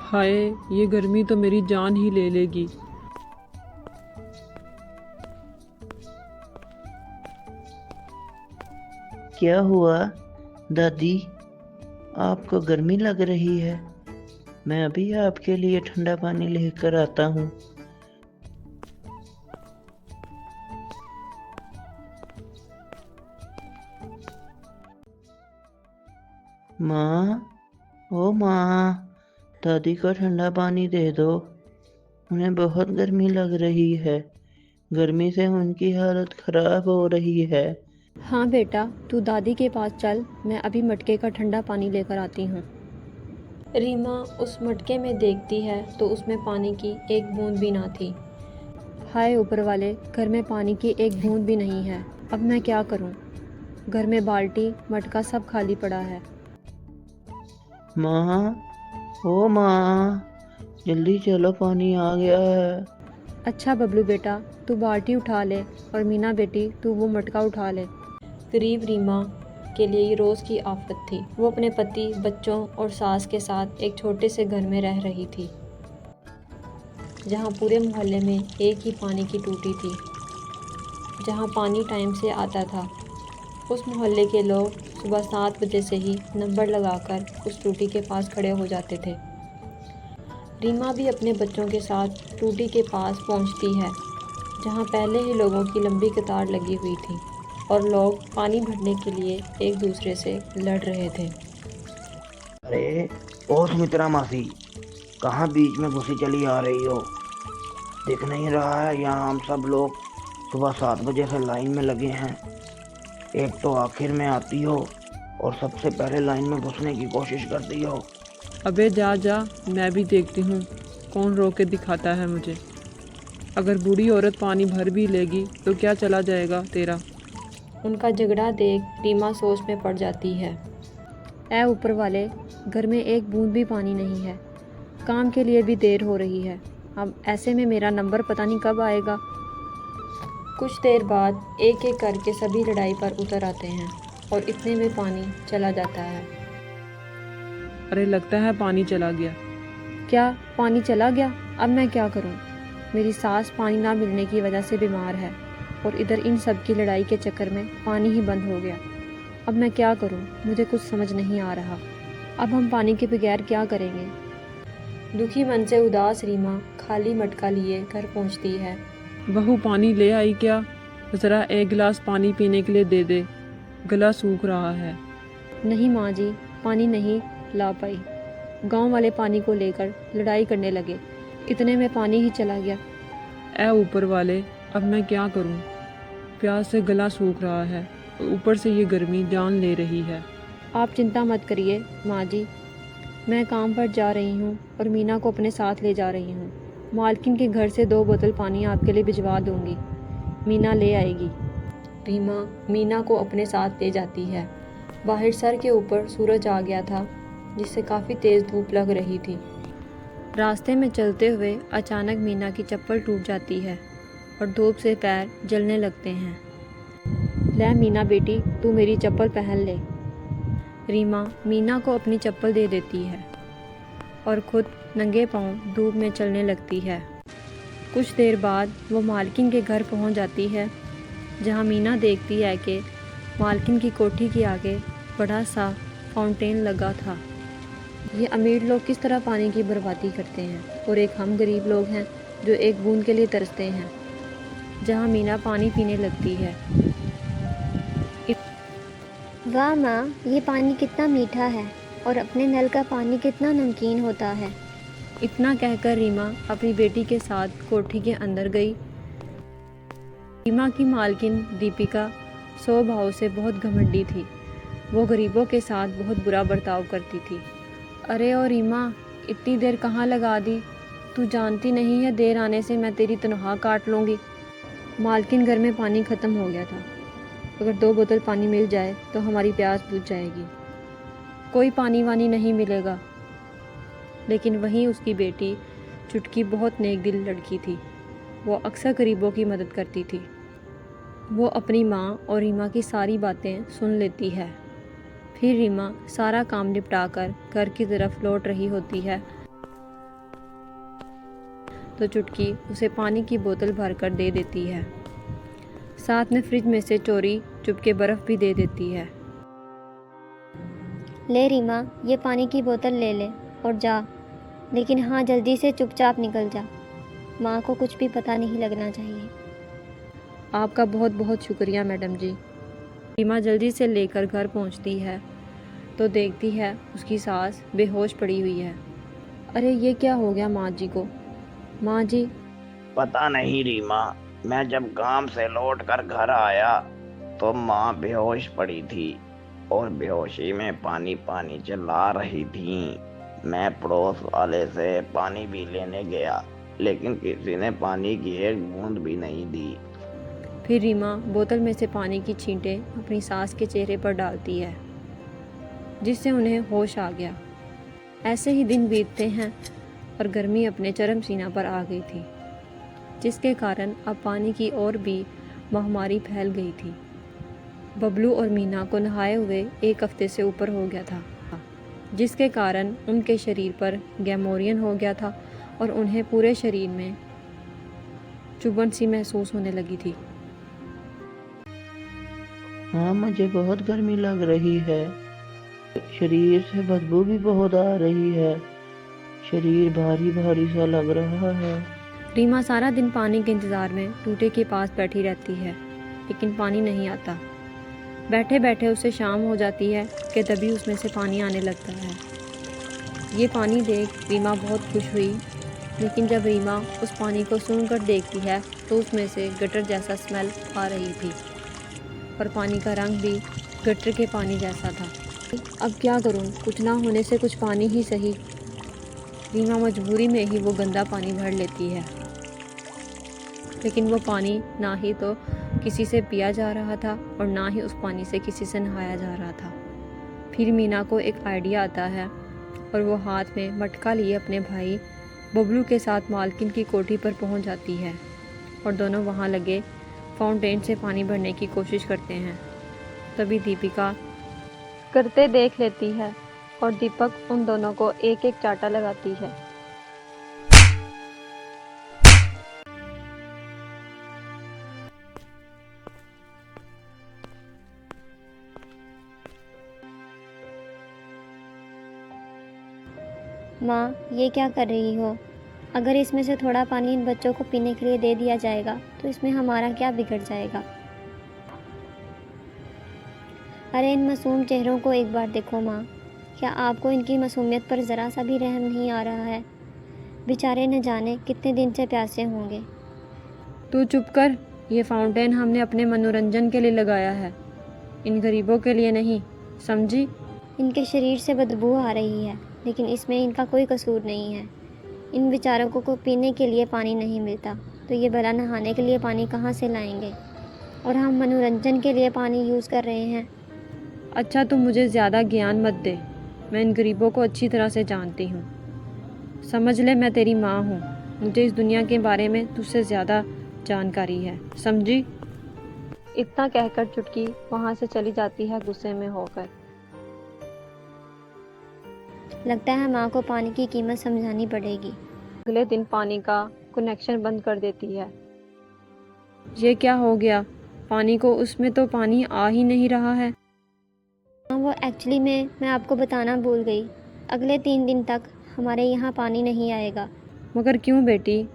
हाय, ये गर्मी तो मेरी जान ही ले लेगी। क्या हुआ दादी? आपको गर्मी लग रही है? मैं अभी आपके लिए ठंडा पानी लेकर आता हूँ। माँ, ओ माँ, दादी को ठंडा पानी दे दो। उन्हें बहुत गर्मी लग रही है। गर्मी से उनकी हालत खराब हो रही है। हाँ बेटा, तू दादी के पास चल, मैं अभी मटके का ठंडा पानी लेकर आती हूँ। रीमा उस मटके में देखती है तो उसमें पानी की एक बूंद भी ना थी। हाय ऊपर वाले, घर में पानी की एक बूंद भी नहीं है। अब मैं क्या करूँ? घर में बाल्टी मटका सब खाली पड़ा है। माँ, ओ माँ, जल्दी चलो, पानी आ गया है। अच्छा बबलू बेटा, तू बाल्टी उठा ले और मीना बेटी तू वो मटका उठा ले। गरीब रीमा के लिए ये रोज़ की आफत थी। वो अपने पति, बच्चों और सास के साथ एक छोटे से घर में रह रही थी, जहाँ पूरे मोहल्ले में एक ही पानी की टूटी थी, जहाँ पानी टाइम से आता था। उस मोहल्ले के लोग सुबह 7 बजे से ही नंबर लगाकर उस टूटी के पास खड़े हो जाते थे। रीमा भी अपने बच्चों के साथ टूटी के पास पहुंचती है, जहां पहले ही लोगों की लंबी कतार लगी हुई थी और लोग पानी भरने के लिए एक दूसरे से लड़ रहे थे। अरे ओ सुमित्रा मासी, कहाँ बीच में घुसी चली आ रही हो? दिख नहीं रहा है यहाँ हम सब लोग सुबह 7 बजे से लाइन में लगे हैं। एक तो आखिर में आती हो और सबसे पहले लाइन में घुसने की कोशिश करती हो। अबे जा जा, मैं भी देखती हूँ कौन रोक के दिखाता है मुझे। अगर बूढ़ी औरत पानी भर भी लेगी तो क्या चला जाएगा तेरा। उनका झगड़ा देख रीमा सोच में पड़ जाती है। ऐ ऊपर वाले, घर में एक बूंद भी पानी नहीं है, काम के लिए भी देर हो रही है। अब ऐसे में मेरा नंबर पता नहीं कब आएगा। कुछ देर बाद एक एक करके सभी लड़ाई पर उतर आते हैं और इतने में पानी चला जाता है। अरे लगता है पानी चला गया। क्या पानी चला गया? अब मैं क्या करूं? मेरी सास पानी ना मिलने की वजह से बीमार है और इधर इन सब की लड़ाई के चक्कर में पानी ही बंद हो गया। अब मैं क्या करूं? मुझे कुछ समझ नहीं आ रहा। अब हम पानी के बगैर क्या करेंगे? दुखी मन से उदास रीमा खाली मटका लिए घर पहुंचती है। बहू पानी ले आई क्या? ज़रा एक गिलास पानी पीने के लिए दे दे, गला सूख रहा है। नहीं माँ जी, पानी नहीं ला पाई। गांव वाले पानी को लेकर लड़ाई करने लगे, इतने में पानी ही चला गया। ऐ ऊपर वाले, अब मैं क्या करूं? प्यास से गला सूख रहा है, ऊपर से ये गर्मी जान ले रही है। आप चिंता मत करिए माँ जी, मैं काम पर जा रही हूँ और मीना को अपने साथ ले जा रही हूँ। मालकिन के घर से 2 बोतल पानी आपके लिए भिजवा दूंगी, मीना ले आएगी। रीमा मीना को अपने साथ ले जाती है। बाहर सर के ऊपर सूरज आ गया था, जिससे काफ़ी तेज़ धूप लग रही थी। रास्ते में चलते हुए अचानक मीना की चप्पल टूट जाती है और धूप से पैर जलने लगते हैं। ले मीना बेटी, तू मेरी चप्पल पहन ले। रीमा मीना को अपनी चप्पल दे देती है और खुद नंगे पांव धूप में चलने लगती है। कुछ देर बाद वो मालकिन के घर पहुंच जाती है, जहां मीना देखती है कि मालकिन की कोठी के आगे बड़ा सा फाउंटेन लगा था। ये अमीर लोग किस तरह पानी की बर्बादी करते हैं और एक हम गरीब लोग हैं जो एक बूंद के लिए तरसते हैं। जहां मीना पानी पीने लगती है। वाह माँ, ये पानी कितना मीठा है और अपने नल का पानी कितना नमकीन होता है। इतना कहकर रीमा अपनी बेटी के साथ कोठी के अंदर गई। रीमा की मालकिन दीपिका स्वभाव से बहुत घमंडी थी। वो गरीबों के साथ बहुत बुरा बर्ताव करती थी। अरे ओ रीमा, इतनी देर कहाँ लगा दी? तू जानती नहीं है देर आने से मैं तेरी तनख्वाह काट लूँगी। मालकिन घर में पानी ख़त्म हो गया था, अगर 2 बोतल पानी मिल जाए तो हमारी प्यास बुझ जाएगी। कोई पानी वानी नहीं मिलेगा। लेकिन वहीं उसकी बेटी चुटकी बहुत नेक दिल लड़की थी। वो अक्सर गरीबों की मदद करती थी। वो अपनी माँ और रीमा की सारी बातें सुन लेती है। फिर रीमा सारा काम निपटा कर घर की तरफ लौट रही होती है। तो चुटकी उसे पानी की बोतल भरकर दे देती है। साथ में फ्रिज में से चोरी चुपके बर्फ़ भी दे देती है। ले रीमा, ये पानी की बोतल ले ले और जा, लेकिन हाँ जल्दी से चुपचाप निकल जा। माँ को कुछ भी पता नहीं लगना चाहिए। आपका बहुत बहुत शुक्रिया मैडम जी। रीमा जल्दी से लेकर घर पहुंचती है तो देखती है उसकी सास बेहोश पड़ी हुई है। अरे ये क्या हो गया माँ जी को? माँ जी, पता नहीं रीमा, मैं जब काम से लौट कर घर आया तो माँ बेहोश पड़ी थी और बेहोशी में पानी पानी चिल्ला रही थी। मैं पड़ोस वाले से पानी भी लेने गया, लेकिन किसी ने पानी की एक बूंद भी नहीं दी। फिर रीमा बोतल में से पानी की छींटें अपनी सास के चेहरे पर डालती है, जिससे उन्हें होश आ गया। ऐसे ही दिन बीतते हैं और गर्मी अपने चरम सीमा पर आ गई थी, जिसके कारण अब पानी की और भी महामारी फैल गई थी। बबलू और मीना को नहाए हुए 1 हफ्ते से ऊपर हो गया था, जिसके कारण उनके शरीर पर गैमोरियन हो गया था और उन्हें पूरे शरीर में चुभन सी महसूस होने लगी थी। हाँ, मुझे बहुत गर्मी लग रही है। शरीर से बदबू भी बहुत आ रही है। शरीर भारी भारी सा लग रहा है। रीमा सारा दिन पानी के इंतज़ार में टूटे के पास बैठी रहती है, लेकिन पानी नहीं आता। बैठे बैठे उसे शाम हो जाती है कि तभी उसमें से पानी आने लगता है। ये पानी देख रीमा बहुत खुश हुई, लेकिन जब रीमा उस पानी को सूंघकर देखती है तो उसमें से गटर जैसा स्मेल आ रही थी और पानी का रंग भी गटर के पानी जैसा था। अब क्या करूं? कुछ ना होने से कुछ पानी ही सही। रीमा मजबूरी में ही वो गंदा पानी भर लेती है, लेकिन वो पानी ना ही तो किसी से पिया जा रहा था और ना ही उस पानी से किसी से नहाया जा रहा था। फिर मीना को एक आइडिया आता है और वो हाथ में मटका लिए अपने भाई बबलू के साथ मालकिन की कोठी पर पहुंच जाती है और दोनों वहां लगे फाउंटेन से पानी भरने की कोशिश करते हैं। तभी दीपिका करते देख लेती है और दीपक उन दोनों को एक एक चांटा लगाती है। माँ, ये क्या कर रही हो? अगर इसमें से थोड़ा पानी इन बच्चों को पीने के लिए दे दिया जाएगा तो इसमें हमारा क्या बिगड़ जाएगा? अरे इन मासूम चेहरों को एक बार देखो माँ। क्या आपको इनकी मासूमियत पर ज़रा सा भी रहम नहीं आ रहा है? बेचारे न जाने कितने दिन से प्यासे होंगे। तू चुप कर। ये फाउंटेन हमने अपने मनोरंजन के लिए लगाया है, इन गरीबों के लिए नहीं, समझी? इनके शरीर से बदबू आ रही है, लेकिन इसमें इनका कोई कसूर नहीं है। इन बेचारों को पीने के लिए पानी नहीं मिलता तो ये भला नहाने के लिए पानी कहाँ से लाएंगे? और हम मनोरंजन के लिए पानी यूज़ कर रहे हैं। अच्छा, तू मुझे ज़्यादा ज्ञान मत दे। मैं इन गरीबों को अच्छी तरह से जानती हूँ। समझ ले, मैं तेरी माँ हूँ। मुझे इस दुनिया के बारे में तुझसे ज़्यादा जानकारी है, समझी? इतना कहकर चुटकी वहाँ से चली जाती है गुस्से में होकर। लगता है माँ को पानी की कीमत समझानी पड़ेगी। अगले दिन पानी का कनेक्शन बंद कर देती है। ये क्या हो गया? पानी को उसमें तो पानी आ ही नहीं रहा है। हाँ, वो एक्चुअली मैं आपको बताना भूल गई। अगले 3 दिन तक हमारे यहाँ पानी नहीं आएगा। मगर क्यों बेटी?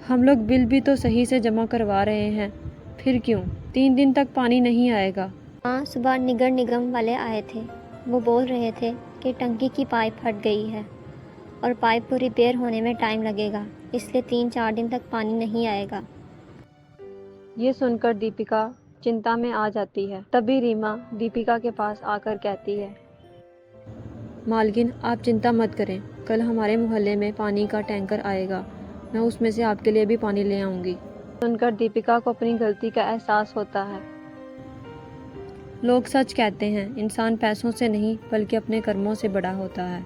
हम लोग बिल भी तो सही से जमा करवा रहे हैं, फिर क्यों 3 दिन तक पानी नहीं आएगा? हाँ, सुबह निगर निगम वाले आए थे। वो बोल रहे थे कि टंकी की पाइप फट गई है और पाइप को रिपेयर होने में टाइम लगेगा, इसलिए 3-4 दिन तक पानी नहीं आएगा। ये सुनकर दीपिका चिंता में आ जाती है। तभी रीमा दीपिका के पास आकर कहती है, मालकिन आप चिंता मत करें, कल हमारे मोहल्ले में पानी का टैंकर आएगा, मैं उसमें से आपके लिए भी पानी ले आऊँगी। सुनकर दीपिका को अपनी गलती का एहसास होता है। लोग सच कहते हैं, इंसान पैसों से नहीं बल्कि अपने कर्मों से बड़ा होता है।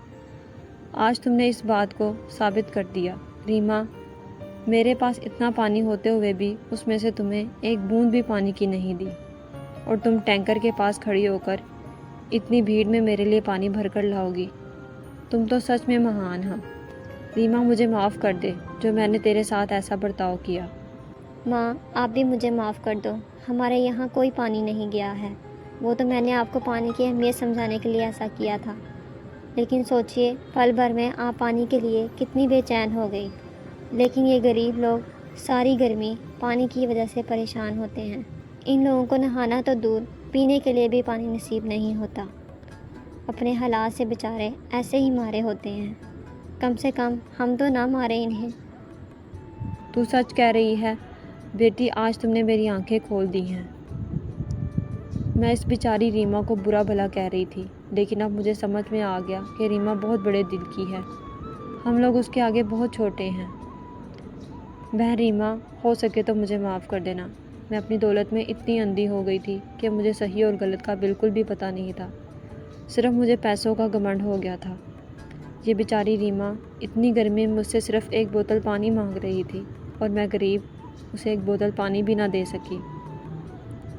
आज तुमने इस बात को साबित कर दिया। रीमा, मेरे पास इतना पानी होते हुए भी उसमें से तुम्हें एक बूंद भी पानी की नहीं दी और तुम टैंकर के पास खड़ी होकर इतनी भीड़ में मेरे लिए पानी भरकर लाओगी। तुम तो सच में महान हो। रीमा, मुझे माफ़ कर दे जो मैंने तेरे साथ ऐसा बर्ताव किया। माँ, आप भी मुझे माफ़ कर दो। हमारे यहाँ कोई पानी नहीं गया है। वो तो मैंने आपको पानी की अहमियत समझाने के लिए ऐसा किया था। लेकिन सोचिए, पल भर में आप पानी के लिए कितनी बेचैन हो गई। लेकिन ये गरीब लोग सारी गर्मी पानी की वजह से परेशान होते हैं। इन लोगों को नहाना तो दूर, पीने के लिए भी पानी नसीब नहीं होता। अपने हालात से बेचारे ऐसे ही मारे होते हैं। कम से कम हम तो ना मारे इन्हें। तू सच कह रही है बेटी, आज तुमने मेरी आंखें खोल दी हैं। मैं इस बेचारी रीमा को बुरा भला कह रही थी, लेकिन अब मुझे समझ में आ गया कि रीमा बहुत बड़े दिल की है। हम लोग उसके आगे बहुत छोटे हैं। बहन रीमा, हो सके तो मुझे माफ़ कर देना। मैं अपनी दौलत में इतनी अंधी हो गई थी कि मुझे सही और गलत का बिल्कुल भी पता नहीं था। सिर्फ मुझे पैसों का घमंड हो गया था। ये बेचारी रीमा इतनी गर्मी में मुझसे सिर्फ एक बोतल पानी मांग रही थी और मैं गरीब उसे एक बोतल पानी भी ना दे सकी।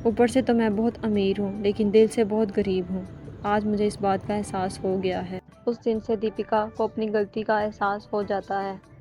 ऊपर से तो मैं बहुत अमीर हूँ, लेकिन दिल से बहुत गरीब हूँ। आज मुझे इस बात का एहसास हो गया है। उस दिन से दीपिका को अपनी गलती का एहसास हो जाता है।